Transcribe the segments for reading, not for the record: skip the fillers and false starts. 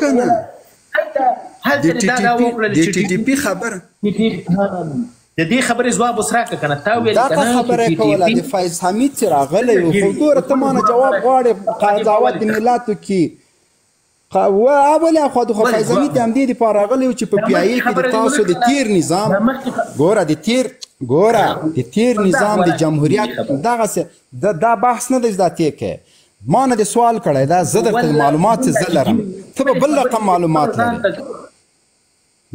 کنه د ټي ټي پی خبره د دې خبرې ځواب اوس راکړه کنه تا ویل کنه دا خبره کوله د فیض حمید چې راغلی و خو ګوره ته مانه جواب غواړې قضاوت د ملاتو کې ولې خو د فیض حمید د همدې دپاره راغلی و چې په پی آی کې د تاسو د تیر نظام ګوره د تیر نظام د جمهوریت دغسې دا بحث نه دی چې دا تی کوې ما نه دې سوال کړی دا زه درته معلومات چې زه لرم ته به بل رقم معلومات لرې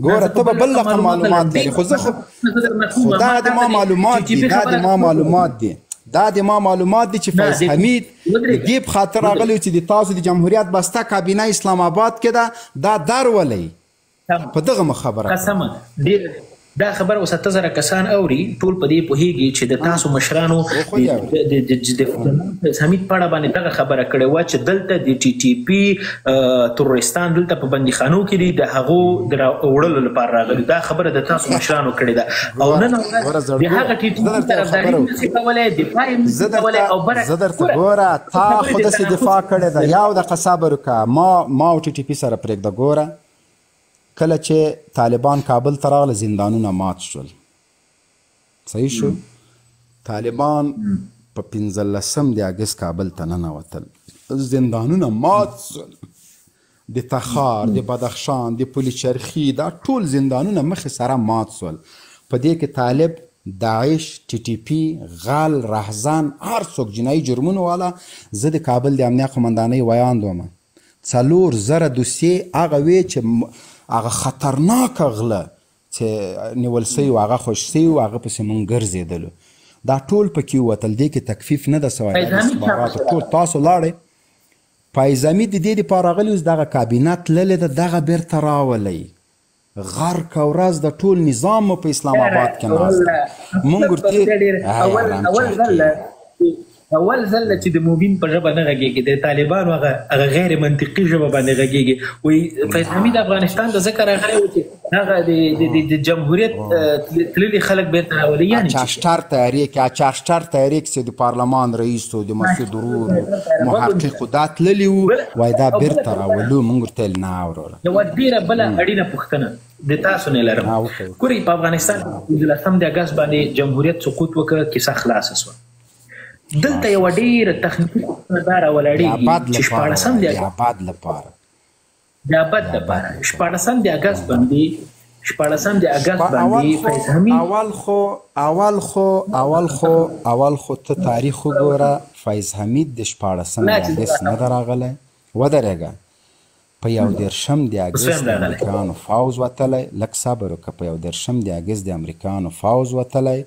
ګوره ته به بل رقم معلومات لري خو زه خو دا د ما معلومات دي دا د ما معلومات دي چې فیض حمید د دې په خاطر راغلی چې د تاسو د جمهوریت بسته کابینه اسلام آباد کې ده دا درولئ په دغه خبره قسمه دا خبر اوس 8000 کسان اوري ټول په دې پوهیږي چې د تاسو مشرانو د حمید پړه باندې دغه خبره کړې و چې دلته د ټي ټي پی تروریستان دلته په بندیخانو کې دي د هغو د وړلو لپاره راغلي دا خبره د تاسو مشرانو کړې ده او نن د هغه ټي ټي پی طرفداري نشي کولی دفاع یې نشي کولی او زه درته ګوره تا خو داسې دفاع کړې ده یو دقیقه صبر وکړه ما او ټي ټي پی سره پرېږده ګوره کله چې طالبان کابل ته راغله زندانونه مات شول صحیح شو طالبان په 15 د اګست کابل ته ننوتل زندانونه مات شول د تخار د بدخشان د پلچرخي دا ټول زندانونه مخې سره مات شول په دې کې طالب داعش ټي ټي پی غال رهزن هر څوک جنایي جرمونو والا زه د کابل د امنیه قمندانۍ ویاند وم 4000 دوسیې هغه وې چې هغه خطرناکه غله چې نیول سوي و هغه خوش سوي و هغه پسې مونږ ګرځېدلو دا ټول پکې ووتل دې کې تکفیف نه ده سوی ټول تاسو لاړئ فیض حمید د دې دپاره راغلي اوس دغه کابینه تللې ده دغه بیرته راولئ غرق ورځ د ټول نظام په اسلام آباد کې ناست مونږ ورته اول ځل چې د موبین په ژبه نه غږېږي د طالبانو هغه غیر منطقي ژبه باندې غږېږي وایي فیض حمید افغانستان د ځکه راغلی و چې هغه د جمهوریت تللي خلک بیرته راولي یعنې چاشتر تحریک چې د پارلمان رئیس و د مسعود ورور محقق دا تللي وو وایي دا بیرته راولو موږ ورته ویل نه وروره یوه ډېره بله اړینه پوښتنه د تاسو نه لرم ګورئ په افغانستان کې 15 د اګست باندې جمهوریت سقوط وکړه کیسه خلاصه شوه دلته یوه ډېره تخنیکي پوښتنه دا راولاړېږي چې 14 د ابد لپاره 14 د اګست باندې فیض حمید اول خو ته تاریخ وګوره فیض حمید د 14 د اګست نه ده راغلی ودرېږه په 11 د اګست د امریکایانو فوز وتلی لږ صبر وکړه په 11 د اګست د امریکایانو فوز وتلی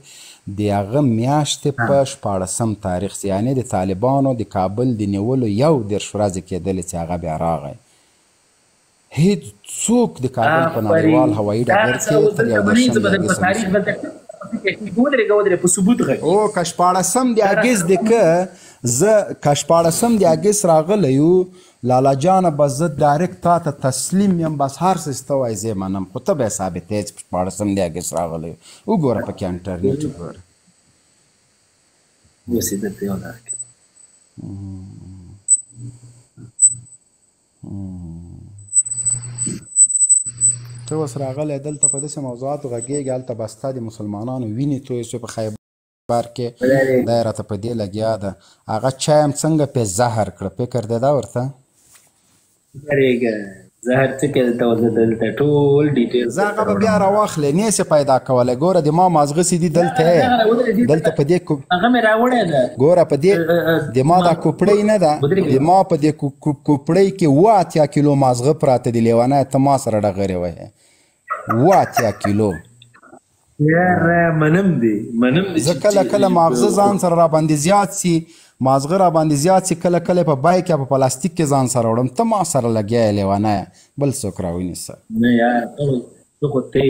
د هغه میاشتې په 14 تاریخ یعنې د طالبانو د کابل د نیولو 11 ورځې کېدلې چې هغه بیا راغی هیڅ څوک د کابل په نړیوال هوایي ډګر کې تر 14 او که 14 د اګست د که زه که 14 د اګست راغلی یو لالا جانه بس زه ډایرکټ تا ته تسلیم یم بس هر څه چې ته وایې زه یې منم خو ته به یې ثابتې چې 14 د اګست راغلی یو وګوره پکې انټرنیټ وګوره ته اوس راغلی دلته په داسې موضوعاتو غږېږي هلته به ستا د مسلمانانو وینې تویې شوې په خیبر کې دا یې راته په دې لګیا ده هغه چای هم څنګه پې زهر کړه فکر دی دا ورته زهر څه کې دلته ټول ډیټیل زه هغه به بیا راواخلې نیسې پیدا کولی ګوره د ما مازغه سي دي دلته په دې هغه مې راوړی ده ګوره په دې د ما دا کوپړۍ نه ده د ما په دې کوپړۍ کې 8 کیلو مازغه پراته دي لیونی ته ما سره ډغرې وهې 8 کیلو یاره منم دی زه کله ماغزه ځان سره راباندې زیات سي مازغه راباندې زیات سي کله په بایک یا په پلاستیک کې ځان سره وړم ته ما سره لګیا یې لیونی بل څوک راونیسه نه یار ته خو ته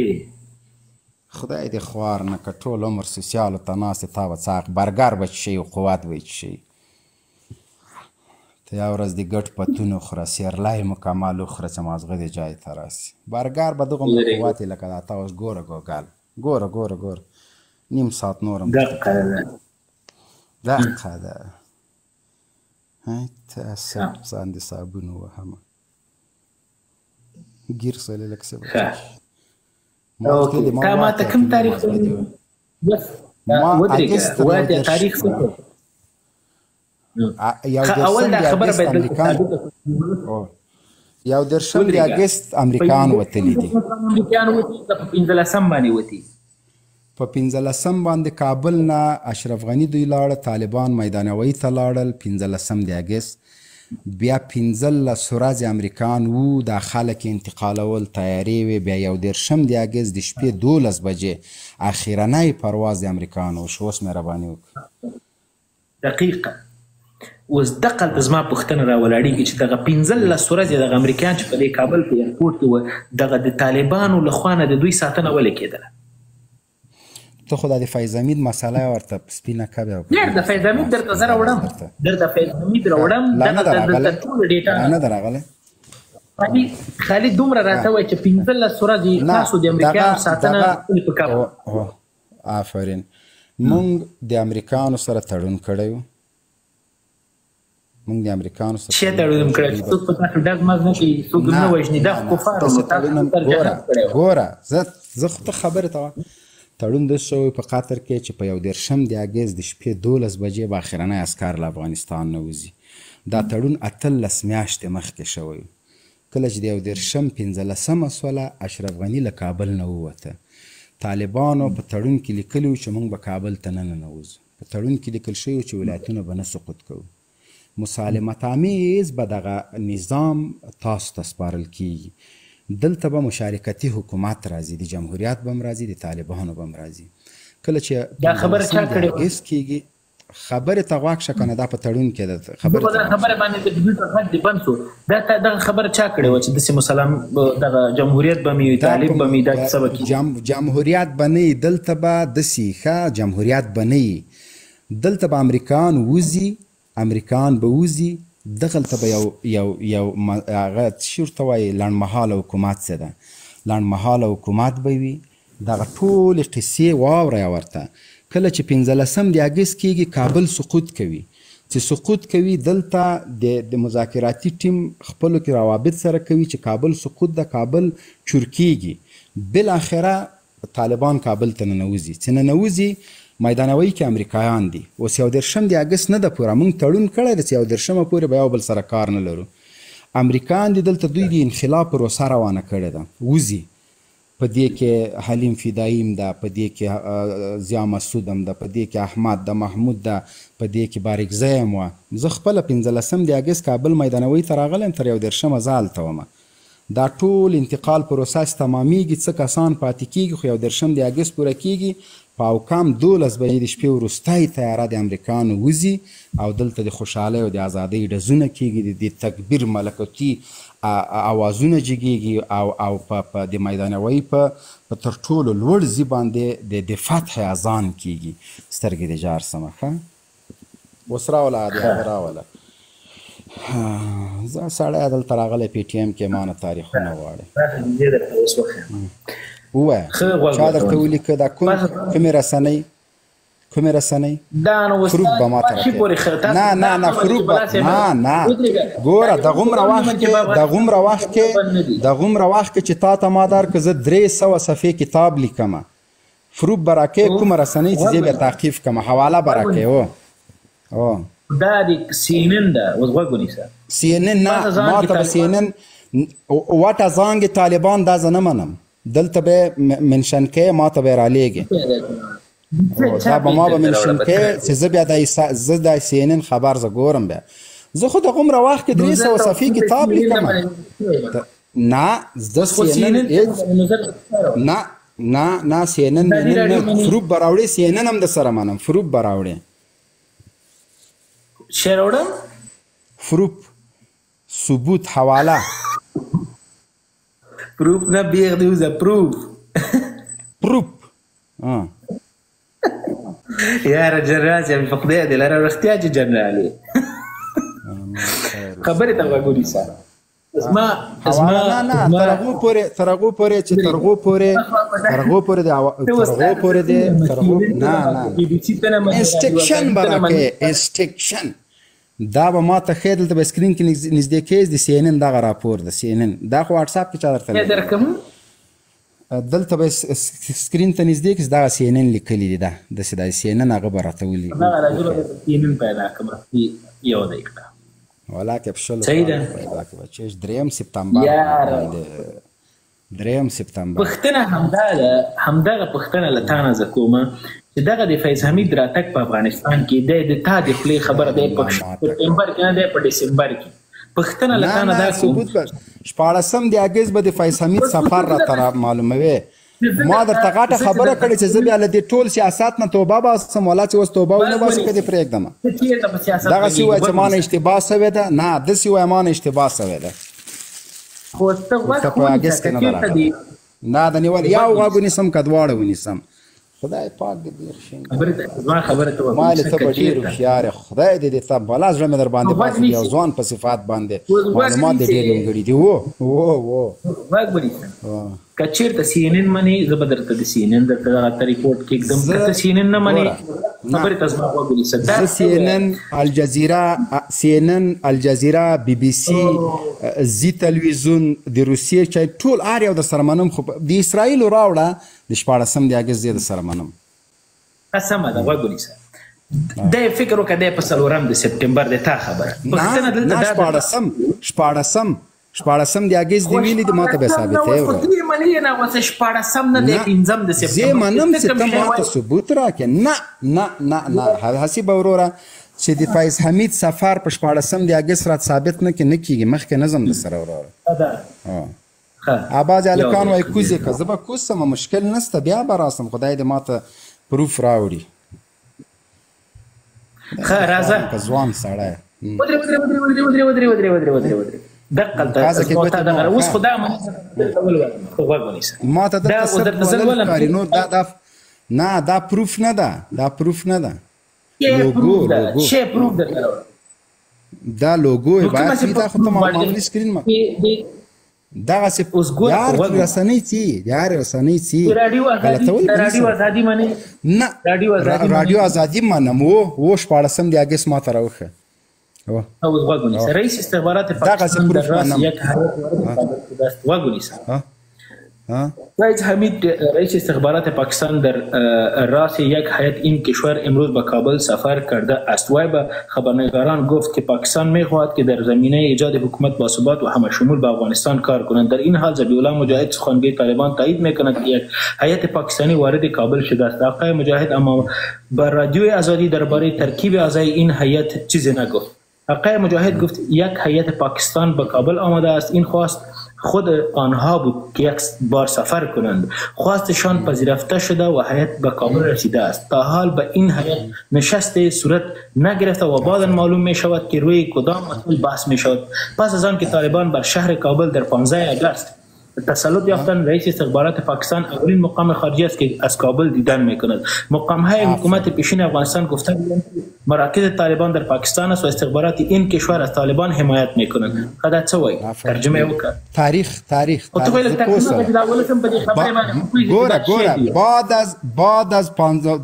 خدای دې خوار نه که ټول عمر سوسیالو ته ناست تا به څه برګر به چشئ او قوت به یې چشئ ته یو ورځ د ګټ پتون وخوره سیرلی مکمل وخوره چې مازغه دې جای ته راسي برګر به دغومره قوت یې لکه دا تا اوس ګوره ګوګل ګوره نیم ساعت نورم دقه ده ته ځان د صابون ووهمه ګیر سره لکه څه اوکې تا ما ته کوم تاریخ بس ودرېږه وایه تاریخ څه اول دا خبره باید یو درشم د اګست امریکایان وتلي دي امریکایان وتلي په 15 باندې وتي په 15 باندې کابل نه اشرف غني دوی لاړه طالبان میدانوي ته لاړل 15 د اګست بیا 15 ورځې امریکایان وو دا خلک انتقالول تیارې وې بیا یو درشم د اګست د شپې 12 بجې اخیرنی پرواز د امریکایانو وشو اوس مهرباني وکړه دقیقه اوس دقل زما پوښتنه راولاړېږي چې دغه 15 ورځې دغه امریکایان چې په دې کابل په ایرپورټ کې وه دغه د طالبانو له خوا نه د دوی ساتنه ولې کېدله ته خو د فیض حمید مسله ورته سپینه کبه وکړه نه د فیض حمید درته زه راوړم درته فیض حمید راوړم دغه د ټول ډیټا نه درغله خالي دومره راته وایي چې 15 ورځې تاسو د امریکایانو ساتنه په کابل آفرین مونږ د امریکایانو سره تړون کړی و مونږ د امریکایانو سره چې تړون کړی څوک په تاسو ډز مز نه کوي څوک نه وژني دا کفار ګوره زه خو ته خبره ته تړون د شوی په قطر کې چې په یو درشم د اګست د شپې 12 بجې به اخرنی عسکر له افغانستان نه وځي دا تړون 18 میاشتې مخکې شوی کله چې د یو درشم 15 سوله اشرف غني له کابل نه ووته طالبانو په تړون کې لیکلي و چې موږ به کابل ته نه ننوځو په تړون کې لیکل شوي چې ولایتونه به نه سقوط کوو مسالمت آمیز به دغه نظام تاسو ته سپارل کیږي دلته به مشارکتي حکومت راځي د جمهوریت به هم راځي د طالبانو به هم راځي کله چې دا خبره چا کړې کیږي خبره ته غواړه چې کنه دا په تړون کې ده خبره باندې د ډیبیټ غږ دی بند شو دا خبره چا کړې و چې د مسلمان دغه جمهوریت به می طالب به می دا سبق جمهوریت بنې دلته به د سیخه جمهوریت بنې دلته به امریکایان وزي امریکایان به وزي دغلته به یو هغه شورته وایي لنډمهاله حکومت څه ده لنډمهاله حکومت به وي دغه ټولې قصې واورئ ورته کله چې 15 د اګست کېږي کابل سقوط کوي چې سقوط کوي دلته د مذاکراتي ټیم خپلو کې روابط سره کوي چې کابل سقوط د کابل چور کېږي بالاخره طالبان کابل ته ننوځي چې ننوځي میدانوي کې امریکایان دي اوس یو درشم د اګست نه ده پوره موږ تړون کړی دی چې یو درشمه پورې به یو بل سره کار نه لرو امریکایان دي دلته دوی د انخلاف پروسه روانه کړې ده وځي په دې کې حلیم فدایي هم ده په دې کې ضیا مسعود هم ده په دې کې احمد ده محمود ده په دې کې بارکزی هم وه زه خپله 15 د اګست کابل میدانوي ته راغلی تر یو درشمه زه هلته ومه دا ټول انتقال پروسس تمامیږي څه کسان پاتې کیږي خو یو درشم د اګست پوره کیږي په اوکام 12 بجې د شپې وروستی تیاره د امریکایانو وځي او دلته د خوشحالۍ او د ازادۍ ډزونه کیږي د تکبیر ملکوتي اوازونه جګیږي او په د میدانوي په تر ټولو لوړ ځای باندې د فتح اذان کیږي سترګې د جار سمه ښه اوس راوله د هغه راوله زه سړی دلته راغلی پی ټي ایم کې ما نه تاریخونه غواړي ووایه چا درته ولیکه دا کومې رسنۍ فروب به ما ته راکوي نه فروب نه ګوره دغومره وخت کې چې تا ته ما درکړه زه 300 صفحې کتاب لیکمه فروب به راکوي کومه رسنۍ چې زه بیا تعقیب کړم حواله به راکوي دا د سی ان ان ده اوس غوږ ونیسه سی ان ان نه ما ته به سی ان ان واټه زانګې طالبان دا زه نه منم دلته به منشن کې ما ته به رالیږي دا به ما به منشن کې چې زه بیا د سی ان ان خبر زه ګورم بیا زه خو دغومره وخت کې 300 صفحې کتاب لیکم نه زه سی ان ان نه سی ان ان فروب به راوړې سی ان ان هم د سره منم فروب به راوړې شروړم فروپ ثبوت حواله پروف نه بیغ دیوزه پروف یاره جنرال چې په خدای دې لاره رښتیا چې جنرالي خبرې ته وګوري سره اسما ترغو پورې نه استکشن برکه استکشن دا به ما ته ښیي دلته به سکرین کې نږدې کیږي د سی ان ان دغه راپور د سی ان ان دا خو واټساپ کې چا درته درکم دلته به سکرین ته نږدې کړي دغه سی ان ان لیکلي دي دا داسې د سی ان ان هغه به راته ولیکي دغه راجو سی ان ان پیدا کړم یو دقیقه ولکه په شلو صحیح ده پیدا کړه چې 3 سپتمبر دریم سپتمبر پښتنه همدغه پښتنه له تا نه زه کومه چې دغه د فیض حمید راتګ په افغانستان کې د تا د خولې خبره دی په سپتمبر کې نه دی په ډسمبر کې پښتنه له تا نه دا کوم 14 د اګست به د فیض حمید سفر راته معلوموي ما درته غاټه خبره کړې چې زه بیا له دې ټول سیاست نه توبه باسم ولا چې اوس توبه ونه باسم که دې پرېږدم دغسې ووایه چې ما نه اشتباه سوې ده نه داسې ووایه ما نه اشتباه سوې ده خو ته غوږ په اګست کې نه ده راغلی نه د نیول یو غوږ ونیسم که دواړه ونیسم خدای پاک دې ډېر ښه ما له ته به ډېر هوښیار یې خدای دې دې ته بلا زړه مې در باندې باسي د یو ځوان په صفات باندې معلومات دې ډېر نیمګړي دي غوږ ونیسه که چېرته سی ان ان منې زه به درته د سی ان ان درته دغه ریپورټ کېږدم که ته سی ان ان نه منې خبرې ته زما غوږ ونیسه زه سی ان ان الجزیره بی بي سي زی تلویزیون د روسیې چای ټول هر یو در سره منم خو د اسرائیلو راوړه د 14 د اګست زه در سره منم سمه ده غوږ ونیسه دی فکر وکړه دی په 4 د سپټمبر د تا خبره پښتنه دلته نه 14 د اګست دی ویلي دي ما ته به ثابتې وره منې نه اوس 14 نه دی 15 د سپټمبر زه منم چې ته ما ته ثبوت راکړې نه هسې به وروره چې د فیض حمید سفر په 14 د اګست راته ثابت نه کېږي مخکې نظم در سره وروره بعضې هلکان وایي کوز یې که زه به کوز سم مشکل نشته بیا به راسم خدای دې ما ته پروف راوړي ښه راځه که ځوان سړی ودرې اوس خو دا ما ته نه دا پروف نه ده لوګو دا لوګو باید چې دا خو ته معمولي سکرین ما دغسې یار رسنۍ څه غلطول راډیو ازادي منې نه راډیو ازادي منم و 14 د اګست ما ته راوښه اوس غوږ ونیسه رئیس استخبارات پاکستان در راس یک حیات غوږ ونیسه رئیس حمید رئیس استخبارات پاکستان در راس یک حیات این کشور امروز به کابل سفر کرده است و به خبرنگاران گفت که پاکستان می‌خواهد که در زمینه ایجاد حکومت باثبات و همشمول به افغانستان کار کنند در این حال ذبیح الله مجاهد سخنگوی طالبان تایید می‌کند که یک هیئت پاکستانی وارد کابل شده است آقای مجاهد اما بر رادیوی آزادی درباره ترکیب اعضای این هیئت چیزی نگفت آقای مجاهد گفت یک هیئت پاکستان به کابل آمده است این خواست خود آنها بود که یک بار سفر کنند خواستشان پذیرفته شده و هیئت به کابل رسیده است تا حال به این هیئت نشست صورت نگرفته و بعدا معلوم می شود که روی کدام مسئول بحث می شود پس از آن که طالبان بر شهر کابل در 15 اگست تسلط یافتن رئیس استخبارات پاکستان اولین مقام خارجی است که از کابل دیدن میکند مقام های حکومت پیشین افغانستان گفته مراکز طالبان در پاکستان است و استخبارات این کشور از طالبان حمایت میکنند خدا څه وایي ترجمه وکړه تاریخ او تو ویل تکلیف دا ولکم په دې خبره باندې ګوره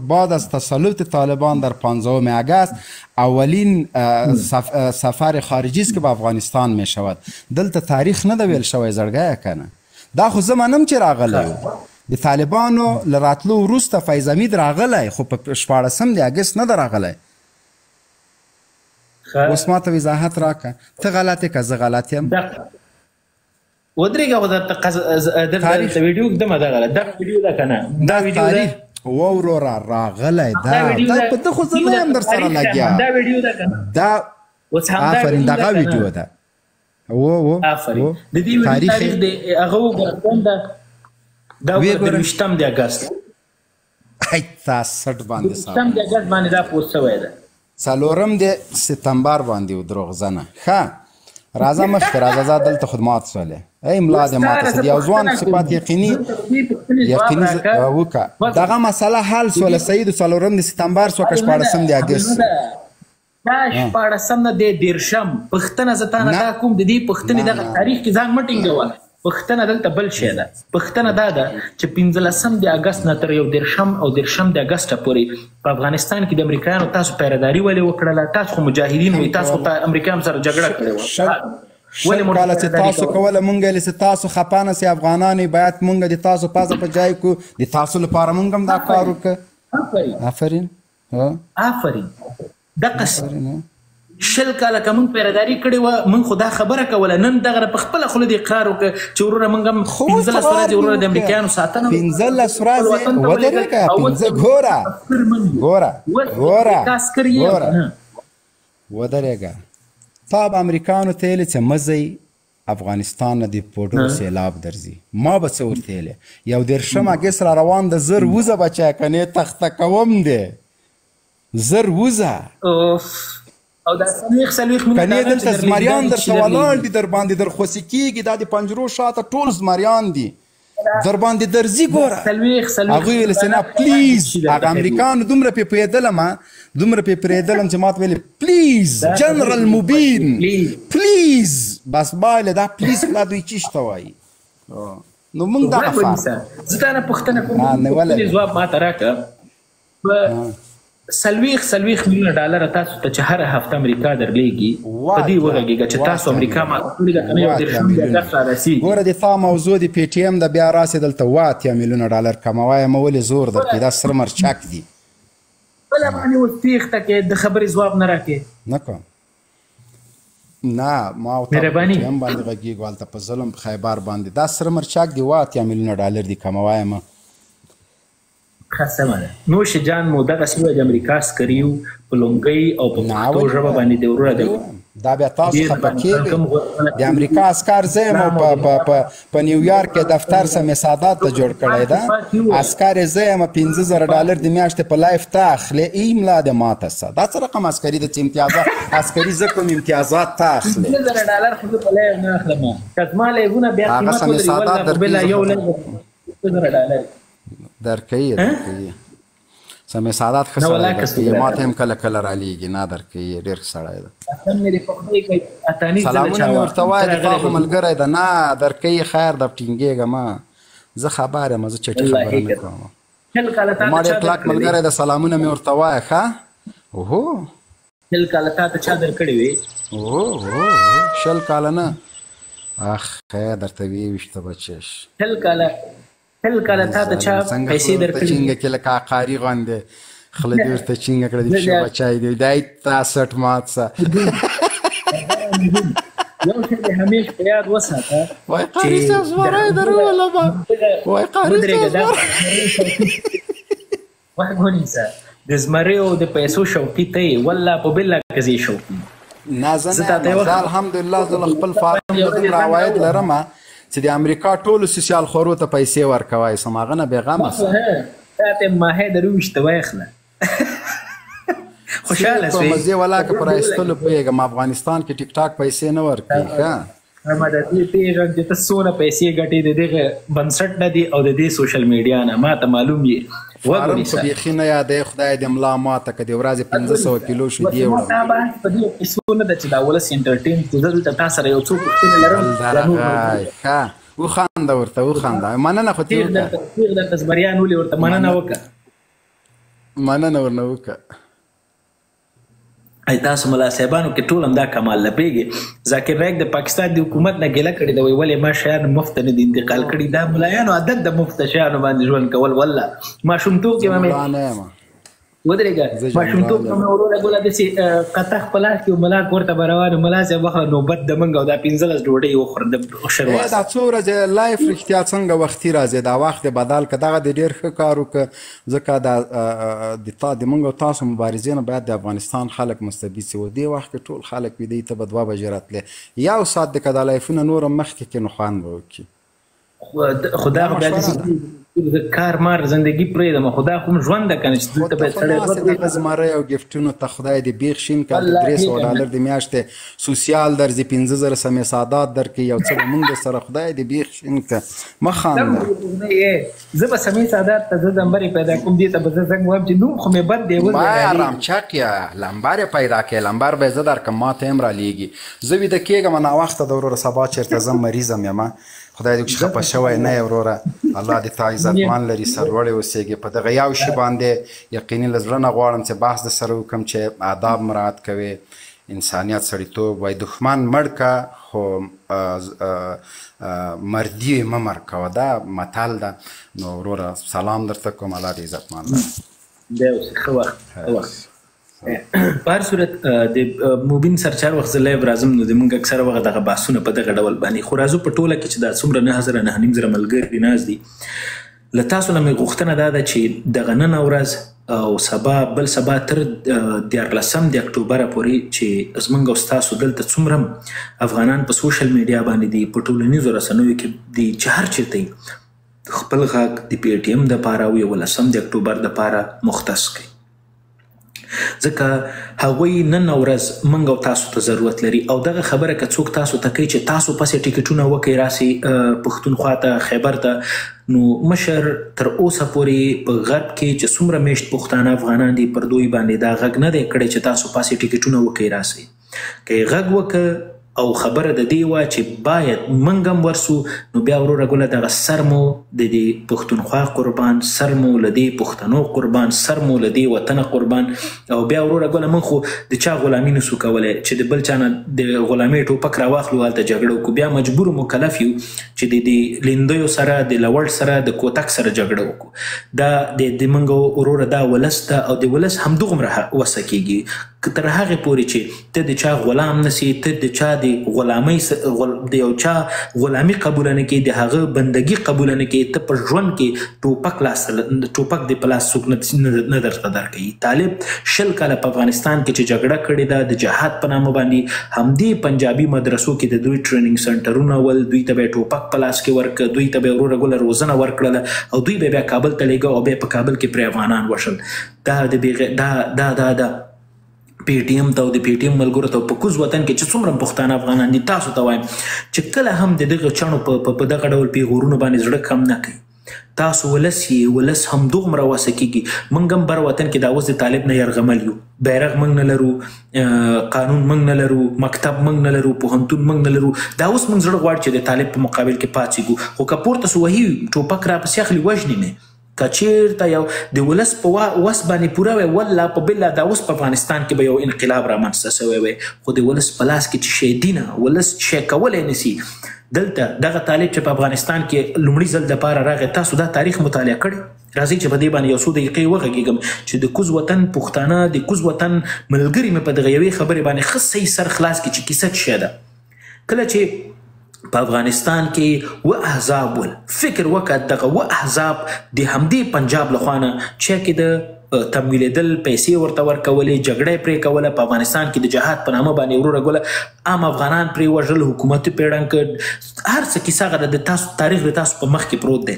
بعد از تسلط طالبان در 15 اگست اولین سفر خارجی است که به افغانستان می شود دلته تاریخ نه د ویل شوی زړګیه کنه دا خو زه منم چې راغلی د طالبانو له راتلو وروسته فیض حمید راغلی خو په 14 د اګست نه ده راغلی اوس ما ته وضاحت راکړه ته غلط یې که زه غلط یم ودرېږه خو درته ویډیو ږدمه دغه ویډیو ده که نه دا ویډیو ده وروره راغلی دا په ده خو زه نه یم در سره لګیا دا آفرین دغه ویډیو ده آفرین د دې ویډیو تاریخ د هغه وګورم دا 20 د اګست تا 60 باندې 20 د اګست باندې دا پوسټ شوی ده 4 د سپتمبر باندې و دروغجنه ښه راځه مخکې راځه زه دلته خدمات سولې ای ملا دې ماته څه یو ځوان صفات یقیني وکړه دغه مسله حل سوله سید 4 د سپتمبر سو که 14 د اګست دا 14 نه د 13 پښتنه زتانه دا کوم د دې پښتنې دغه تاریخ کې ځان مټینګوه پښتنه دلته بل شی ده. پښتنه دا ده چې 15 د اګست نه تر 13 د اګست پورې په افغانستان کې د امریکایانو تاسو پیراداري ولې وکړله؟ تاسو خو مجاهدین وي، تاسو خو امریکایانو سره جګړه کړې وه. ولې کاله چې تاسو کوله مونږ ویلې چې تاسو خفه نه سئ افغانان باید مونږ د تاسو پازه په ځای کړو، د تاسو لپاره مونږ هم دا کار وکړو. آفرین. دقه شل کاله که مونږ پیراداري کړې وه، مونږ خو دا خبره کوله. نن دغه په خپله خوله دې اقرار وکړه چې وروره مونږ هم 15 ورځې وروره د امریکایانو ساتنه 15 ورځې ودرېږه. تا به امریکایانو ته ویلې چې مه ځئ افغانستان نه د پوډرو سیلاب درځي. ما به څه ورته ویلې 11 اګست را روان ده، زر وځه بچی کنې تخته کوم دی، زر وځه. او دا څلوېښت کنې دلته زمریان درته ولاړ دي، در باندې در خوسې کېږي، دا د پنجرو شاته ټول زمریان دي در باندې درځي. ګوره هغوی ویل چې نه پلیز، هغه امریکانو دومره پې پوهېدلم چې ما ته ویلې پلیز جنرال مبین پلیز، بس بایله دا پلیز لا دوی چیشته وایي. نو موږ دغه فرق زه تا نه پوښتنه کوم، ځواب ما ته راکړه. 40 میلیونه ډالر تاسو ته چې هره هفته امریکا درلیږي، په دې وغږېږه چې تاسو امریکا ماته کړې ده که نه 13 اګست رارسېږي. ګوره د تا موضوع د پی ټي ایم د بیا راسې دلته 80 میلیونه ډالر کموایه، ما ولې زور درکړي، دا سره مرچک دي. بله باندې اوس تېښته کې د خبرې ځواب نه راکې نه کوم. نه ما او تا په پی ټي ایم باندې غږېږو هلته په ظلم په خیبر باندې، دا سره مرچک دي 80 میلیونه ډالر دي کموایم. خسمه ده. نوش جان مو دغسې وایي د امریکا عسکري وو په لونګۍ او په پښتو ژبه باندې د وروره دی. دا بیا تاسو خفه کېږئ. د امریکا عسکر زه یم او په نیویارک کې دفتر سمې سادات ته جوړ کړی ده، عسکر یې زه یم. 15,000 ډالر د میاشتې په لایف ته اخلې، ای ملا د ماته څه دا څه رقم عسکري ده چې امتیازات عسکري زه کوم امتیازات ته اخلې. 15,000 ډالر خو زه په لایف نه اخلم، که زما لایفونه بیا قیمت ولري والله خو بله یو لایف 15,000 ډالر درکوي سمې سادات ښه سړی درکوي، ما ته هم کله کله رالیږي، نه درکوي، ډېر ښه سړی ده. سلامونه مې ورته وایه د تا خو ملګری ده، نه درکوي خیر ده ټینګېږه ما، زه خبر یم، زه چټي خبره نه کوم. ما ډېر کلک ملګری ده، سلامونه مې ورته وایه. ښه اوهو 10 کاله تا ته چا درکړې وې؟ اوهو 10 کاله نه، اخ خیر درته ویې ویشته بچیش. 10 کاله تا ته چا پیسې درکړې؟ چینګه کې لکه عقاري غوندې خله دې ورته چینګه کړه د ښه بچی دی، دی تا سټ مات څه. یو شی دې همیش په یاد وساته، وای قاري صاحب زمری درولم، وای قاري صاحب وای ونیسه د زمریو د پیسو شوقي ته یې، والله په بله کزې شوقي نه زه نه. زه الحمدلله زه له خپل فارم نه دومره عواید لرم چې د امریکا ټولو سوسیال خورو ته پیسې ورکوای سم، هغه نه بېغمه سه. تا ته ماهی در وویشته وایخله خوشحاله سوې. مزې ولاکه پر ایستلو پوهېږم، افغانستان کې ټیک ټاک پیسې نه ورکوي. ښه ما د دې پېژنم چې ته څونه پیسې ګټې د دغه بنسټ نه دي او د دې سوشل میډیا نه، ما ته معلوم یې. فارم خو بیخي نه یادوي، خدای دې ملا ماته که د ورځې 500 کیلو شیدې وړم. دا بحث په دې پیسو نه ده چې دا ولس انټرټین کړو. زه دلته تا سره یو څو پوښتنې لرم. ښه وخانده ورته وخانده، مننه خو ترې وکړه. درته زمریان ولې ورته مننه وکړه، مننه ورنه وکړه. ای تاسو ملا صاحبانو کې ټول هم دا کمال لپیږي. ذاکر نایک د پاکستان د حکومت نه ګیله کړې ده، وایي ولې ما شیان مفت نه دي انتقال کړي. دا ملایانو عادت د مفت شیانو باندې ژوند کول. والله ماشومتوب کې مې ودرېږه، ماشومتوب کې مې وروره ګوله داسې قطخ په لاس کې ملا کور ته به روان، ملا صاحب وخت نوبت د منګ او دا 15 ډوډۍ وخوره د شرواز. دا څو ورځې لایف رښتیا څنګه وختي راځي، دا وخت بدل که دغه د ډېر ښه کار وکړه، ځکه د موږ او تاسو مبارزې نه باید د افغانستان خلک مستفید سي. دې وخت کې ټول خلک ویده ته به 2 بجې راتلې، یو ساعت د که دا لایفونه نور هم مخکې کړي نو خوند به وکړي. خو دا بیا داسې کار مار زندگی پرېږدم، خو دا خو ژوند ده که نه چې دلته باید سړی دغه زمری او ګفټونو ته خدای دې بیخ شین کړه. 300 ډالر د میاشتې سوسیال درځي، 15,000 سمې سادات درکړي، یو څه به موږ در سره خدای دې بیخ شین کړه. مه خانده، زه به سمې سادات ته زه لمبرې پیدا کوم، دې ته به زه زنګ وایم چې نوم خو مې بد دی. باید آرامچک یا لمبر پیدا کړې، لمبر به زه درکړم، ما ته هم رالیږي. زه ویده کېږم ناوخته د وروره سبا چېرته زه مریضم یم، خدای دې چې خفه شوی نه یې وروره، الله دې تا عزتمن لري، سرلوړی اوسېږي. په دغه یو شي باندې یقیني له زړه نه غواړم چې بحث د سره وکړم چې آداب مراعات کوي، انسانیت، سړیتوب. وایي دښمن مړ که خو مردي مه مړ کوه، دا متل ده. نو وروره سلام درته کوم، الله دې عزتمن لري. دی اوسې ښه وخت. په هر صورت د مبین سرچار وخت زه لایو راځم، نو زموږ اکثره وخت دغه بحثونه په دغه ډول باندې، خو راځو په ټوله کې چې دا څومره 9000 9.5 ملګري ناست دي، له تاسو نه مې غوښتنه دا ده چې دغه نن ورځ او سبا بل سبا تر 14 د اکتوبره پورې چې زموږ او ستاسو دلته څومره افغانان په سوشل میډیا باندې دي، په ټولنیزو رسنیو کې دي، چې هر چېرته خپل غږ د پی ټي ایم دپاره او 11 د اکتوبر دپاره مختص کړي، ځکه هغوی نن ورځ موږ او تاسو ته ضرورت لري. او دغه خبره که څوک تاسو ته کوي چې تاسو پسې ټیکټونه وکئ راسئ پښتونخوا ته، خیبر ته، نو مشر تر اوسه پورې په غرب کې چې څومره میشت پښتانه افغانان دي پر دوی باندې دا غږ نه دی کړی چې تاسو پسې ټیکټونه وکئ راسئ. که یې غږ وکړه او خبره د دې وه چې باید موږ هم ورسو، نو بیا وروره ګله دغه سر مو د دې پښتونخوا قربان، سر مو له دې پښتنو قربان، سر مو له دې وطنه قربان. او بیا وروره ګله موږ خو د چا غلامي نسو کولی چې د بل چا نه د غلامۍ ټوپک راواخلو هلته جګړه وکړو، بیا مجبور مکلف یو چې د لیندیو سره، د لوړ سره، د کوتک سره جګړه وکړو. دا د موږ وروره دا ولس ده، او د ولس همدومره وسه کېږي تر هغې پورې چې ته د چا غلام نسي، ته د چا د غلامۍ د یو چا غلامي قبوله نه کړي، د هغه بندګي قبوله نه کړي، ته په ژوند کې ټوپک د په لاس څوک نه درته درکوي. طالب 20 کاله په افغانستان کې چې جګړه کړې ده د جهاد په نامه باندې، همدې پنجابي مدرسو کې د دوی ټریننګ سنټرونه ول، دوی ته به یې ټوپک په لاس کې ورکړه، دوی ته به یې وروره ګله روزنه ورکړله، او دوی به بیا کابل ته لېږه، او بیا په کابل کې پرې افغانان وشل. دا پی ټي ایم ته او د پی ټي ایم ملګرو ته په کوز وطن کې چې څومره پښتانه افغانان دي، تاسو ته وایم چې کله هم د دغه چڼو په دغه ډول پیغورونو باندې زړه کم نه کوي. تاسو ولس یې، ولس همدومره وسه کېږي. موږ هم بر وطن کې دا اوس د طالب نه یرغمل یو، بیرغ موږ نه لرو، قانون موږ نه لرو، مکتب موږ نه لرو، پوهنتون موږ نه لرو. دا اوس موږ زړه غواړي چې د طالب په مقابل کې پاڅېږو، خو که پورته سو وهي ټوپک راپسې اخلي وژني مې، که چېرته یو د ولس په وس باندې پوره وی، والله په بالله دا اوس په افغانستان کې به یو انقلاب رامنځته شوی وی، خو د ولس په لاس کې چې شی دي نه، ولس شی کولی نسي. دلته دغه طالب چې په افغانستان کې لومړي ځل دپاره راغی، تاسو دا تاریخ مطالعه کړی؟ راځئ چې په دې باندې یو څو دقیقې وغږېږم چې د کوز وطن پښتانه، د کوز وطن ملګري مې په دغه یوې خبرې باندې ښه صحیح سر خلاص کړي چې کیسه څه شی ده. کله چې په افغانستان کې و احزاب ول، فکر وکړه دغه و احزاب د همدې پنجاب لخوا نه چې کې د تمویلېدل، پیسې ورته ورکولې، جګړه پرې کوله، په افغانستان کې د جهاد په نامه باندې وروره ګوله عام افغانان پرې وژل، حکومت یې پیړنګ کړ، هر څه کیسه هغه د تاسو تاریخ د تاسو په مخ کې پروت دی.